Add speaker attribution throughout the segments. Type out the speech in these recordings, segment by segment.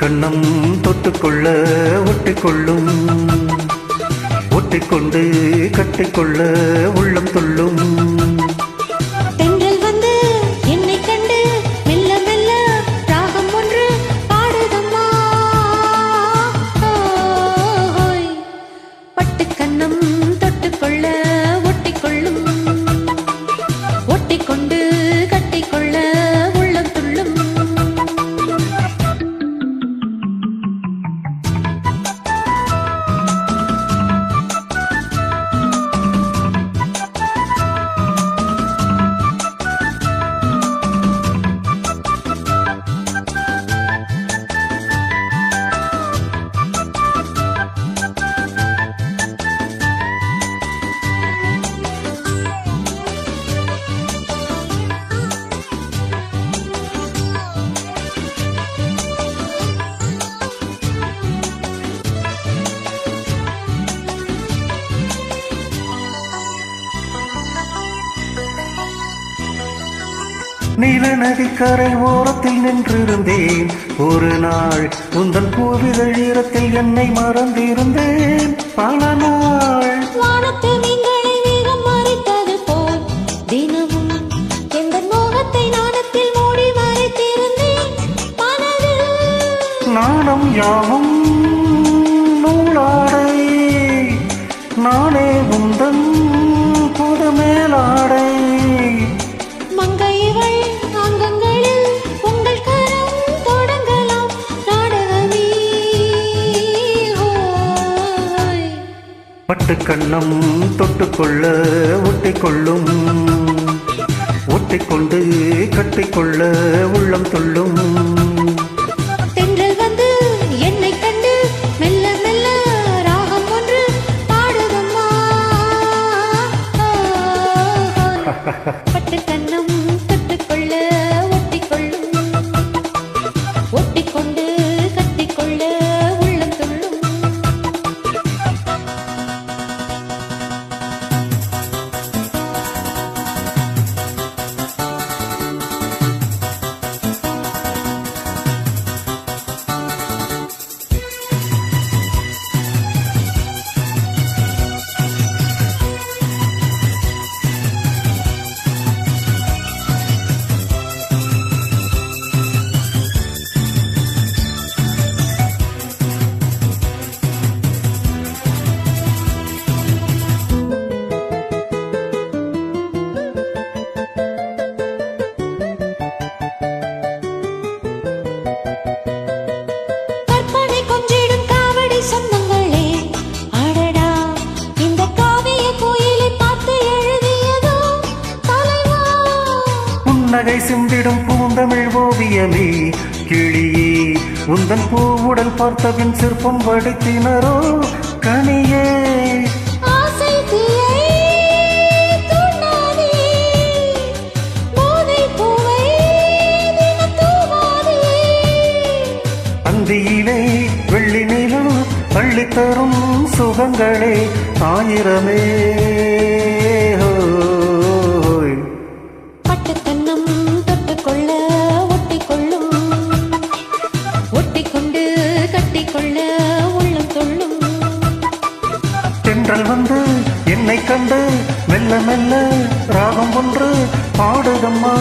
Speaker 1: கண்ணம் தொட்டுக்கொள்ள ஒட்டிக்கொள்ளும், ஒட்டிக்கொண்டு கட்டிக்கொள்ள உள்ளம் துள்ளும்.
Speaker 2: தென்றல் வந்து என்னை கண்டு மெல்ல மெல்ல ராகம் ஒன்று பாடுதம்மா. பட்டு கண்ணம் தொட்டுக்கொள்ள ஒட்டிக்கொள்ளும், ஒட்டிக்கொண்டு கட்டிக்கொள்ள உள்ளம் துள்ளும்.
Speaker 1: நீல நதிக்கரை ஓரத்தில் நின்றிருந்தேன் ஒரு நாள், உந்தன் பூவிதழ் ஈரத்தில் என்னை மறந்திருந்தேன் பல நாள்.
Speaker 2: வானத்து மீன்களை வேகம் மறைத்தது போல் தினமும் எந்த மோகத்தை நாணத்தில் மூடி மறைத்திருந்தேன் மனதில்.
Speaker 1: நாணம் யாவும் நூலாடை, நானே உந்தன் புது மேலாடை.
Speaker 2: மங்கையவள் அங்கங்களில் உங்கள் கரம் தொடங்கலாம் நாடகமே.
Speaker 1: பட்டு கண்ணம் தொட்டுக்கொள்ள ஒட்டிக்கொள்ளும், ஒட்டிக்கொண்டு கட்டிக்கொள்ள உள்ளம் துள்ளும்.
Speaker 2: தென்றல் வந்து என்னை கண்டு மெல்ல மெல்ல ராகம் ஒன்று பாடுதம்மா. பட்டு கண்ணம் தொட்டுக்கொள்ள ஒட்டிக்கொள்ளும், ஒட்டிக்கொண்டு கட்டிக்கொள்ள உள்ளம் துள்ளும். கற்பனை கொஞ்சிடும் காவடி சொந்தங்களே, அடடா இந்த காவிய கோயிலை பார்த்து எழுதியதோ தலைவா.
Speaker 1: புன்னகை சிந்திடும் பூந்தமிழ் ஓவியமே கிளியே, உந்தன் பூவுடல் பார்த்தபின் சிற்பம் வடித்தினரோ கனியே.
Speaker 2: ஆசை தீயை தூண்டாதே, போதைப் பூவை தினம் தூவாதே.
Speaker 1: அந்தியிலே வெள்ளி நிலம் அள்ளித்தரும் சுகங்களே ஆயிரமே. ஹோய்.
Speaker 2: பட்டு கண்ணம் தொட்டுக்கொள்ள ஒட்டிக்கொள்ளும், ஒட்டிக்கொண்டு கட்டிக்கொள்ள உள்ளம் துள்ளும்.
Speaker 1: தென்றல் வந்து என்னை கண்டு மெல்ல மெல்ல ராகம் ஒன்று பாடுதம்மா.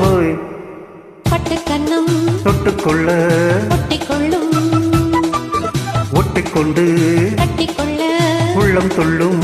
Speaker 1: ஹோய்.
Speaker 2: பட்டு கண்ணம்
Speaker 1: தொட்டுக்கொள்ள
Speaker 2: ஒட்டிக்கொள்ளும்,
Speaker 1: ஒட்டிக்கொண்டு
Speaker 2: கட்டிக்கொள்ள
Speaker 1: உள்ளம் துள்ளும்.